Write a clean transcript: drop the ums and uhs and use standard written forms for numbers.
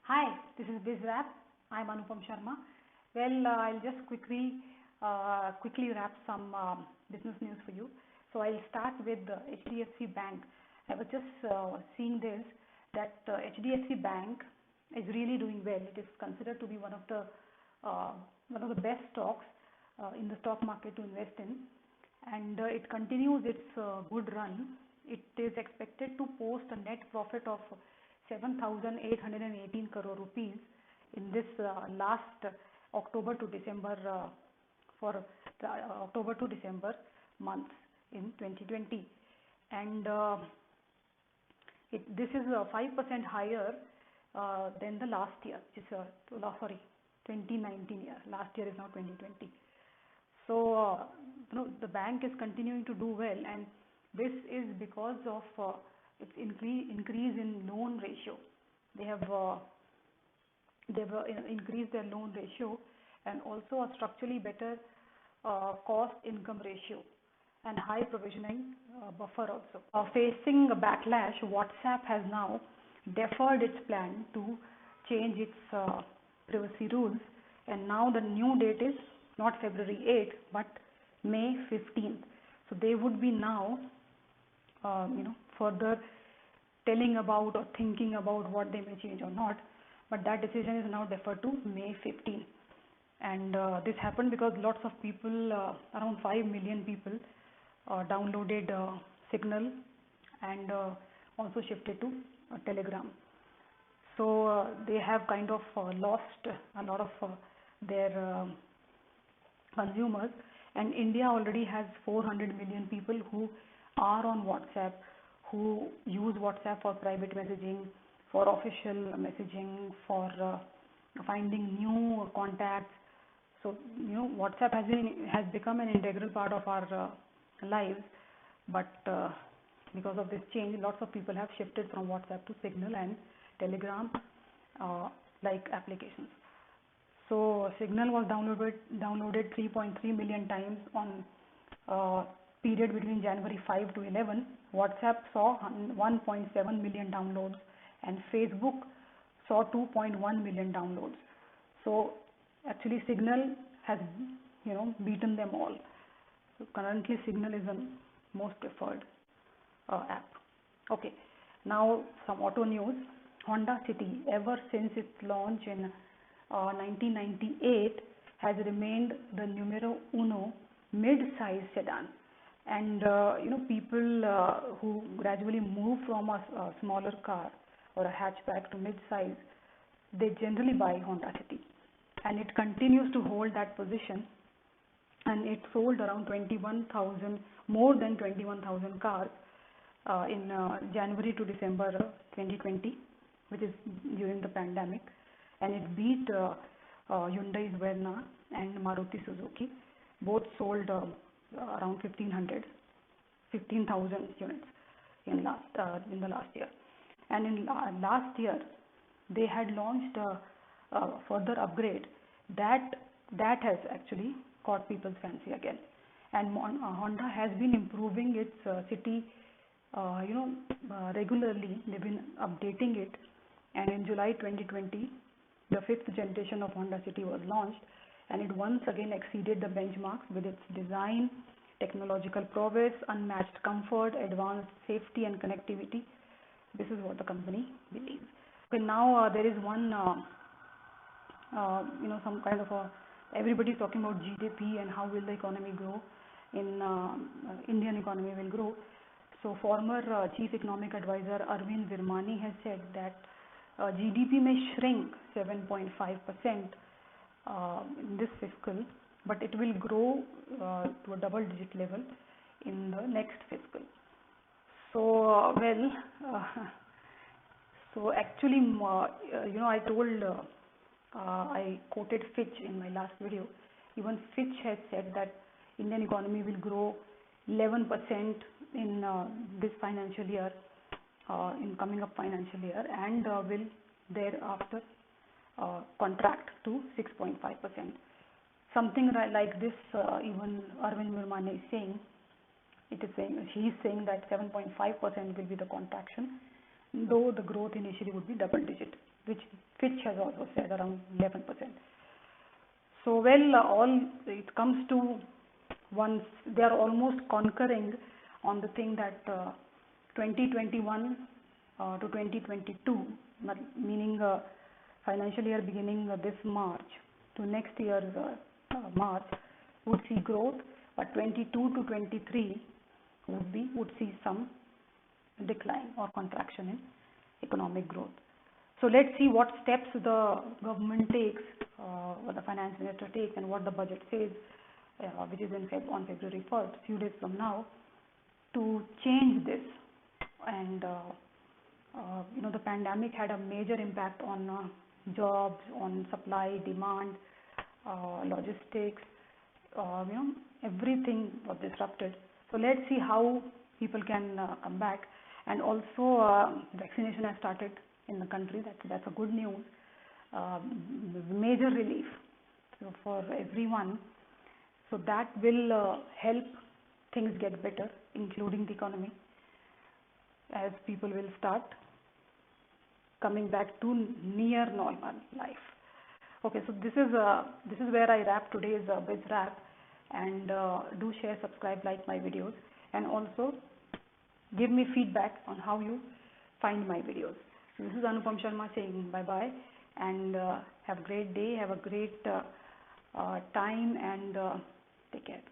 Hi, this is BizRap. I'm Anupam Sharma. I'll just quickly wrap some business news for you. So I'll start with HDFC Bank. I was just seeing this that HDFC Bank is really doing well. It is considered to be one of the best stocks in the stock market to invest in, and it continues its good run. It is expected to post a net profit of 7,818 crore rupees in this last October to December for the October to December months in 2020, and this is 5% higher than the last year, which is 2019 year. Last year is now 2020. So the bank is continuing to do well, and this is because of its increase in loan ratio. They have increased their loan ratio, and also a structurally better cost income ratio and high provisioning buffer also. Facing a backlash, WhatsApp has now deferred its plan to change its privacy rules, and now the new date is not February 8th but May 15th. So they would be now further telling about or thinking about what they may change or not, but that decision is now deferred to May 15th. And this happened because lots of people, around 5 million people, downloaded Signal and also shifted to Telegram. So they have kind of lost a lot of their consumers, and India already has 400 million people who are on WhatsApp, who use WhatsApp for private messaging, for official messaging, for finding new contacts. So WhatsApp has become an integral part of our lives, but because of this change, lots of people have shifted from WhatsApp to Signal and Telegram like applications. So Signal was downloaded 3.3 million times on period between January 5 to 11. WhatsApp saw 1.7 million downloads, and Facebook saw 2.1 million downloads. So actually Signal has beaten them all. So currently Signal is the most preferred app. Okay, now some auto news. Honda City, ever since its launch in 1998, has remained the numero uno mid-size sedan, and people who gradually move from a smaller car or a hatchback to mid-size, they generally buy Honda City, and it continues to hold that position, and it sold around more than 21,000 cars in January to December 2020, which is during the pandemic, and it beat Hyundai's Verna and Maruti Suzuki. Both sold around 15,000 units in the last year. And in last year, they had launched a further upgrade that has actually caught people's fancy again. And Honda has been improving its city, regularly. They've been updating it, and in July 2020, the 5th generation of Honda City was launched, and it once again exceeded the benchmarks with its design, technological prowess, unmatched comfort, advanced safety and connectivity. This is what the company believes. Okay, now there is one, some kind of everybody is talking about GDP and how will the economy grow. Indian economy will grow. So former Chief Economic Advisor Arvind Virmani has said that GDP may shrink 7.5% in this fiscal, but it will grow to a double-digit level in the next fiscal. So so actually, I quoted Fitch in my last video. Even Fitch has said that Indian economy will grow 11% in this financial year, in coming up financial year, and will thereafter contract to 6.5%. Something like this, even Arvind Virmani is saying. He is saying that 7.5% will be the contraction though the growth initially would be double digit, which Fitch has also said around 11%. So all it comes to once they are almost concurring on the thing that 2021 to 2022, meaning financial year beginning this March to next year March, would see growth, but 22 to 23 would see some decline or contraction in economic growth. So let's see what steps the government takes, or the finance minister takes, and what the budget says, which is on February 1st, few days from now, to change this. And the pandemic had a major impact on jobs, on supply, demand, logistics. Everything was disrupted. So let's see how people can come back. And also, vaccination has started in the country. That's a good news. Major relief for everyone. So that will help things get better, including the economy, as people will start coming back to near normal life. Okay, so this is where I wrap today's Biz Wrap. And do share, subscribe, like my videos, and also give me feedback on how you find my videos. This is Anupam Sharma saying bye bye, and have a great day, have a great time, and take care.